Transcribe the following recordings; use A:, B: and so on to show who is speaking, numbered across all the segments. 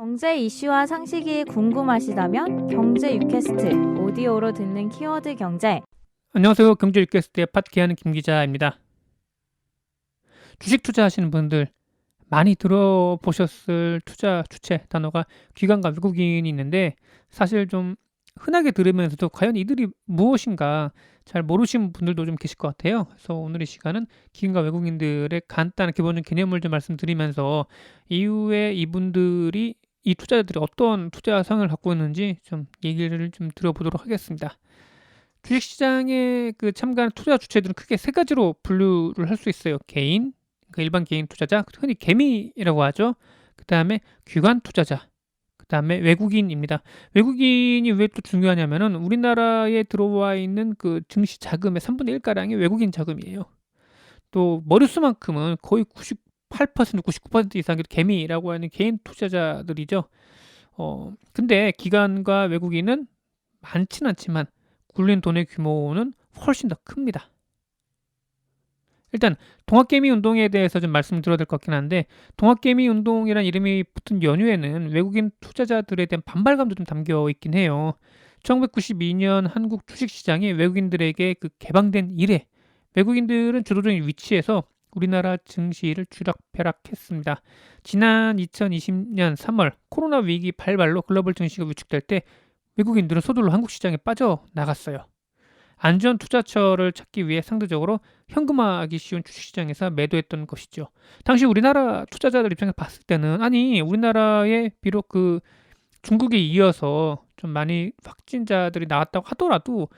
A: 경제 이슈와 상식이 궁금하시다면 경제 유캐스트 오디오로 듣는 키워드 경제.
B: 안녕하세요. 경제 유캐스트의 팟캐하는 김 기자입니다. 주식 투자하시는 분들 많이 들어보셨을 투자 주체 단어가 기관과 외국인이 있는데, 사실 좀 흔하게 들으면서도 과연 이들이 무엇인가 잘 모르시는 분들도 좀 계실 것 같아요. 그래서 오늘 이 시간은 기관과 외국인들의 간단한 기본적인 개념을 좀 말씀드리면서 이후에 이분들이 이 투자자들이 어떤 투자 성향을 갖고 있는지 좀 얘기를 좀 들어보도록 하겠습니다. 주식시장에 참가하는 투자 주체들은 크게 세 가지로 분류를 할 수 있어요. 개인, 일반 개인 투자자, 흔히 개미라고 하죠. 그 다음에 기관 투자자, 그 다음에 외국인입니다. 외국인이 왜 또 중요하냐면은 우리나라에 들어와 있는 그 증시 자금의 3분의 1가량이 외국인 자금이에요. 또 머릿수만큼은 거의 98%, 99% 이상이 개미라고 하는 개인 투자자들이죠. 근데 기관과 외국인은 많지는 않지만 굴린 돈의 규모는 훨씬 더 큽니다. 일단 동학개미 운동에 대해서 좀 말씀드려야 될 것 같긴 한데, 동학개미 운동이라는 이름이 붙은 연유에는 외국인 투자자들에 대한 반발감도 좀 담겨 있긴 해요. 1992년 한국 주식시장이 외국인들에게 개방된 이래 외국인들은 주도적인 위치에서 우리나라 증시를 주락펴락했습니다. 지난 2020년 3월 코로나 위기 발발로 글로벌 증시가 위축될 때 외국인들은 서둘러 한국 시장에 빠져나갔어요. 안전 투자처를 찾기 위해 상대적으로 현금화하기 쉬운 주식시장에서 매도했던 것이죠. 당시 우리나라 투자자들 입장에서 봤을 때는, 아니 우리나라에 비록 중국에 이어서 좀 많이 확진자들이 나왔다고 하더라도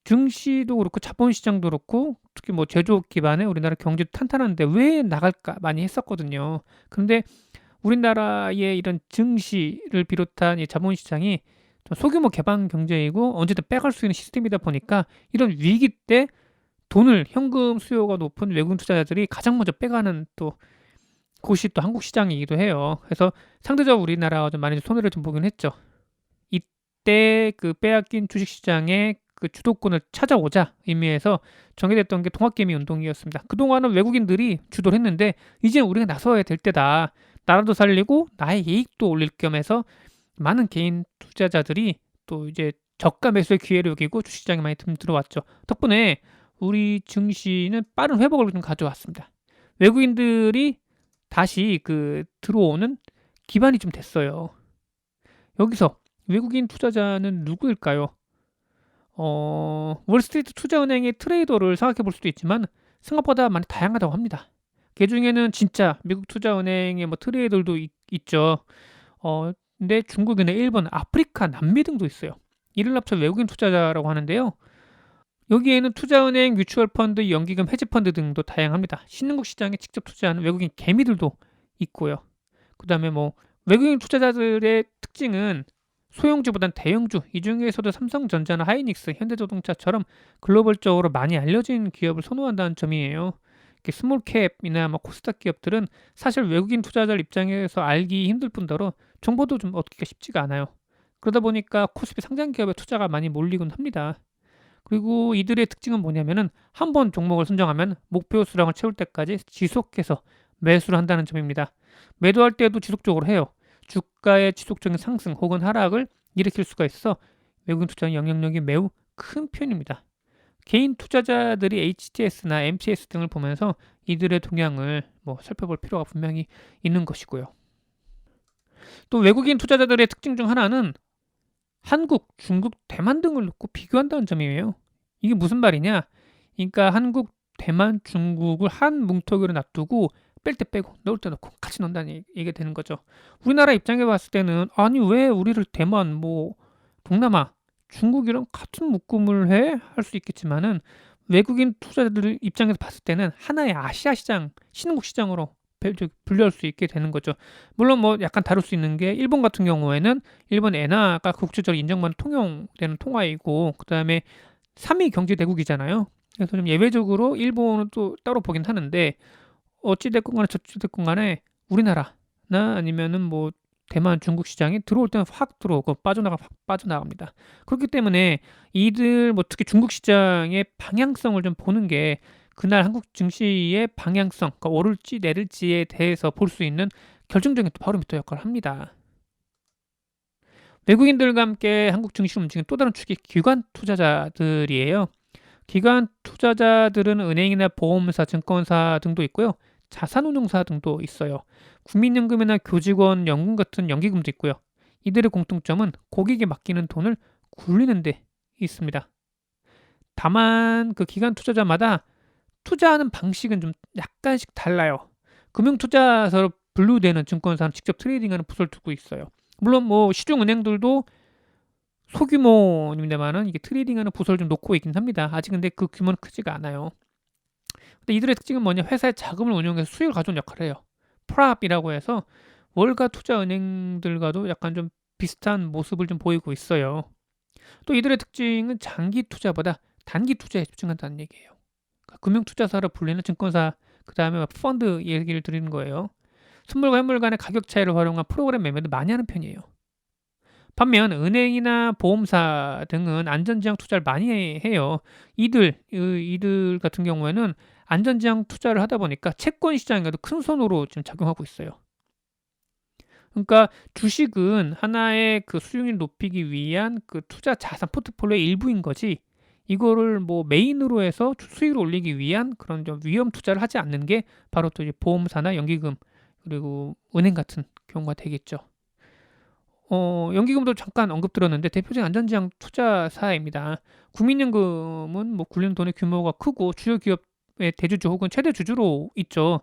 B: 증시도 그렇고 자본시장도 그렇고 특히 뭐 제조업 기반의 우리나라 경제도 탄탄한데 왜 나갈까 많이 했었거든요. 그런데 우리나라의 이런 증시를 비롯한 이 자본시장이 좀 소규모 개방 경제이고 언제든 빼갈 수 있는 시스템이다 보니까 이런 위기 때 돈을, 현금 수요가 높은 외국인 투자자들이 가장 먼저 빼가는 또 곳이 또 한국 시장이기도 해요. 그래서 상대적으로 우리나라가 좀 많이 손해를 좀 보긴 했죠. 이때 빼앗긴 주식시장의 주도권을 찾아오자 의미에서 정해졌던 게 동학개미 운동이었습니다. 그동안은 외국인들이 주도를 했는데 이제는 우리가 나서야 될 때다. 나라도 살리고 나의 이익도 올릴 겸해서 많은 개인 투자자들이 또 이제 저가 매수의 기회를 여기고 주식시장에 많이 들어왔죠. 덕분에 우리 증시는 빠른 회복을 좀 가져왔습니다. 외국인들이 다시 들어오는 기반이 좀 됐어요. 여기서 외국인 투자자는 누구일까요? 월스트리트 투자은행의 트레이더를 생각해 볼 수도 있지만 생각보다 많이 다양하다고 합니다. 그 중에는 진짜 미국 투자은행의 뭐 트레이더들도 있죠. 근데 중국이나 일본, 아프리카, 남미 등도 있어요. 이를 합쳐 외국인 투자자라고 하는데요. 여기에는 투자은행, 뮤추얼펀드, 연기금, 헤지펀드 등도 다양합니다. 신흥국 시장에 직접 투자하는 외국인 개미들도 있고요. 그 다음에 뭐 외국인 투자자들의 특징은 소형주보단 대형주, 이 중에서도 삼성전자나 하이닉스, 현대자동차처럼 글로벌적으로 많이 알려진 기업을 선호한다는 점이에요. 스몰캡이나 뭐 코스닥 기업들은 사실 외국인 투자자 입장에서 알기 힘들 뿐더러 정보도 좀 얻기가 쉽지가 않아요. 그러다 보니까 코스피 상장 기업에 투자가 많이 몰리곤 합니다. 그리고 이들의 특징은 뭐냐면은 한 번 종목을 선정하면 목표 수량을 채울 때까지 지속해서 매수를 한다는 점입니다. 매도할 때도 지속적으로 해요. 주가의 지속적인 상승 혹은 하락을 일으킬 수가 있어 외국인 투자의 영향력이 매우 큰 편입니다. 개인 투자자들이 HTS나 MTS 등을 보면서 이들의 동향을 살펴볼 필요가 분명히 있는 것이고요. 또 외국인 투자자들의 특징 중 하나는 한국, 중국, 대만 등을 놓고 비교한다는 점이에요. 이게 무슨 말이냐? 그러니까 한국, 대만, 중국을 한 뭉텅이로 놔두고 뺄 때 빼고 넣을 때 넣고 같이 넣는다는 얘기가 되는 거죠. 우리나라 입장에 봤을 때는, 아니 왜 우리를 대만, 동남아, 중국이랑 같은 묶음을 해? 할 수 있겠지만은 외국인 투자자들 입장에서 봤을 때는 하나의 아시아 시장, 신흥국 시장으로 분류할 수 있게 되는 거죠. 물론 약간 다를 수 있는 게, 일본 같은 경우에는 일본 엔화가 국제적으로 인정받는 통용되는 통화이고, 그 다음에 3위 경제 대국이잖아요. 그래서 좀 예외적으로 일본은 또 따로 보긴 하는데, 어찌됐건 간에 저찌됐건 간에 우리나라나 아니면은 대만, 중국 시장에 들어올 때는 확 들어오고 확 빠져나갑니다. 그렇기 때문에 이들 특히 중국 시장의 방향성을 좀 보는 게 그날 한국 증시의 방향성, 그러니까 오를지 내릴지에 대해서 볼 수 있는 결정적인 바로미터 역할을 합니다. 외국인들과 함께 한국 증시를 움직이는 또 다른 축이 기관 투자자들이에요. 기관 투자자들은 은행이나 보험사, 증권사 등도 있고요. 자산운용사 등도 있어요. 국민연금이나 교직원 연금 같은 연기금도 있고요. 이들의 공통점은 고객에 맡기는 돈을 굴리는 데 있습니다. 다만 그 기관 투자자마다 투자하는 방식은 좀 약간씩 달라요. 금융투자사로 분류되는 증권사는 직접 트레이딩하는 부서를 두고 있어요. 물론 뭐 시중은행들도 소규모입니다만은 이게 트레이딩하는 부서를 좀 놓고 있긴 합니다. 아직 근데 그 규모는 크지가 않아요. 근데 이들의 특징은 뭐냐? 회사의 자금을 운용해서 수익을 가져오는 역할을 해요. 프랍이라고 해서 월가 투자 은행들과도 약간 좀 비슷한 모습을 좀 보이고 있어요. 또 이들의 특징은 장기 투자보다 단기 투자에 집중한다는 얘기예요. 그러니까 금융투자사로 불리는 증권사, 그 다음에 펀드 얘기를 드리는 거예요. 선물과 현물 간의 가격 차이를 활용한 프로그램 매매도 많이 하는 편이에요. 반면 은행이나 보험사 등은 안전지향 투자를 많이 해요. 이들 같은 경우에는 안전지향 투자를 하다 보니까 채권 시장에도 큰 손으로 지금 작용하고 있어요. 그러니까 주식은 하나의 그 수익률 높이기 위한 그 투자 자산 포트폴리오의 일부인 거지. 이거를 뭐 메인으로 해서 수익을 올리기 위한 그런 좀 위험 투자를 하지 않는 게 바로 또 이제 보험사나 연기금 그리고 은행 같은 경우가 되겠죠. 연기금도 잠깐 언급 들었는데 대표적인 안전지향 투자사입니다. 국민연금은 뭐 굴리는 돈의 규모가 크고 주요 기업의 대주주 혹은 최대 주주로 있죠.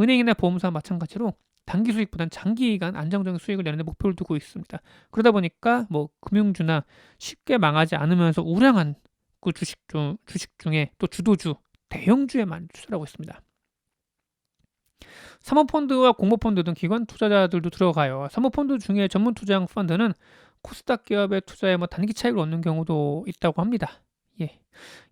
B: 은행이나 보험사 마찬가지로 단기 수익보다는 장기간 안정적인 수익을 내는 데 목표를 두고 있습니다. 그러다 보니까 뭐 금융주나 쉽게 망하지 않으면서 우량한 그 주식 중에 또 주도주, 대형주에 많이 투자를 하고 있습니다. 사모펀드와 공모펀드 등 기관 투자자들도 들어가요. 사모펀드 중에 전문 투자형 펀드는 코스닥 기업의 투자에 뭐 단기 차익을 얻는 경우도 있다고 합니다. 예.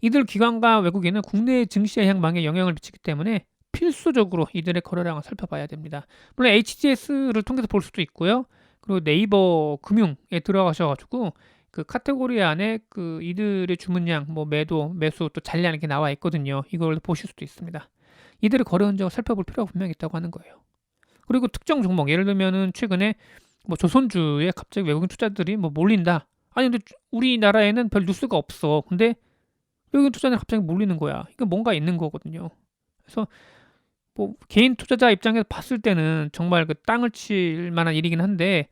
B: 이들 기관과 외국인은 국내 증시의 향방에 영향을 미치기 때문에 필수적으로 이들의 거래량을 살펴봐야 됩니다. 물론 HTS를 통해서 볼 수도 있고요. 그리고 네이버 금융에 들어가셔가지고 그 카테고리 안에 그 이들의 주문량, 뭐 매도, 매수 또 잔량 이렇게 나와 있거든요. 이걸 보실 수도 있습니다. 이들의 거래 흔적을 살펴볼 필요가 분명히 있다고 하는 거예요. 그리고 특정 종목, 예를 들면은 최근에 뭐 조선주에 갑자기 외국인 투자들이 뭐 몰린다. 아니 근데 우리나라에는 별 뉴스가 없어. 근데 외국인 투자는 갑자기 몰리는 거야. 이거 뭔가 있는 거거든요. 그래서 뭐 개인 투자자 입장에서 봤을 때는 정말 그 땅을 칠 만한 일이긴 한데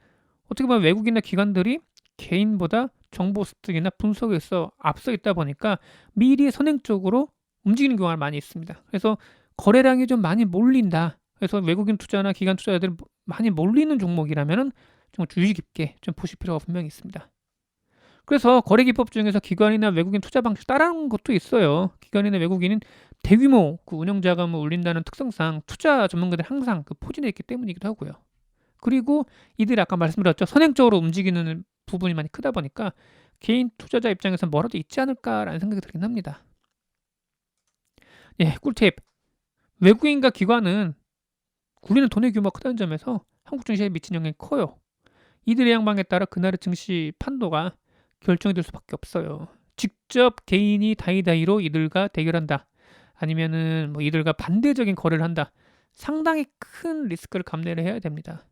B: 어떻게 보면 외국인이나 기관들이 개인보다 정보 습득이나 분석에서 앞서 있다 보니까 미리 선행적으로 움직이는 경우가 많이 있습니다. 그래서 거래량이 좀 많이 몰린다. 그래서 외국인 투자나 기관 투자자들 많이 몰리는 종목이라면은 좀 주의 깊게 좀 보실 필요가 분명히 있습니다. 그래서 거래 기법 중에서 기관이나 외국인 투자 방식 따라하는 것도 있어요. 기관이나 외국인은 대규모 그 운영 자금을 올린다는 특성상 투자 전문가들 항상 그 포진해 있기 때문이기도 하고요. 그리고 이들이 아까 말씀드렸죠. 선행적으로 움직이는 부분이 많이 크다 보니까 개인 투자자 입장에서 뭐라도 있지 않을까라는 생각이 들긴 합니다. 예, 꿀팁. 외국인과 기관은 굴리는 돈의 규모가 크다는 점에서 한국 증시에 미친 영향이 커요. 이들의 양방에 따라 그날의 증시 판도가 결정이 될 수밖에 없어요. 직접 개인이 다이다이로 이들과 대결한다. 아니면은 뭐 이들과 반대적인 거래를 한다. 상당히 큰 리스크를 감내를 해야 됩니다.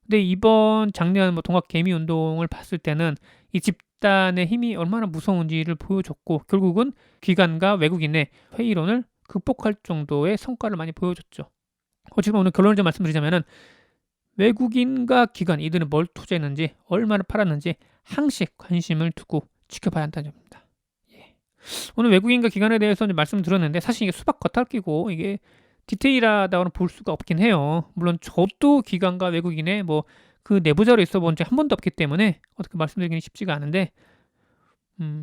B: 근데 이번 작년 뭐 동학 개미 운동을 봤을 때는 이 집단의 힘이 얼마나 무서운지를 보여줬고 결국은 기관과 외국인의 회의론을 극복할 정도의 성과를 많이 보여줬죠. 지금 오늘 결론을 좀 말씀드리자면은 외국인과 기관 이들은 뭘 투자했는지 얼마나 팔았는지 항시 관심을 두고 지켜봐야 한다는 점입니다. 예. 오늘 외국인과 기관에 대해서 말씀을 드렸는데 사실 이게 수박 겉핥기고 이게 디테일하다고는 볼 수가 없긴 해요. 물론 저도 기관과 외국인의 뭐 그 내부자로 있어 본 적 한 번도 없기 때문에 어떻게 말씀드리기는 쉽지가 않은데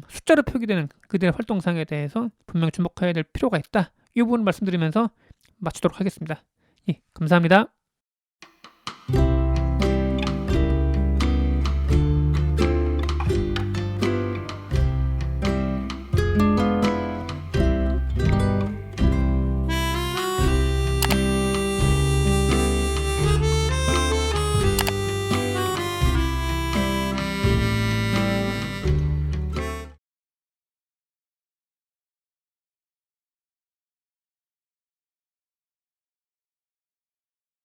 B: 숫자로 표기되는 그들의 활동상에 대해서 분명히 주목해야 될 필요가 있다. 이 부분을 말씀드리면서 마치도록 하겠습니다. 예, 감사합니다.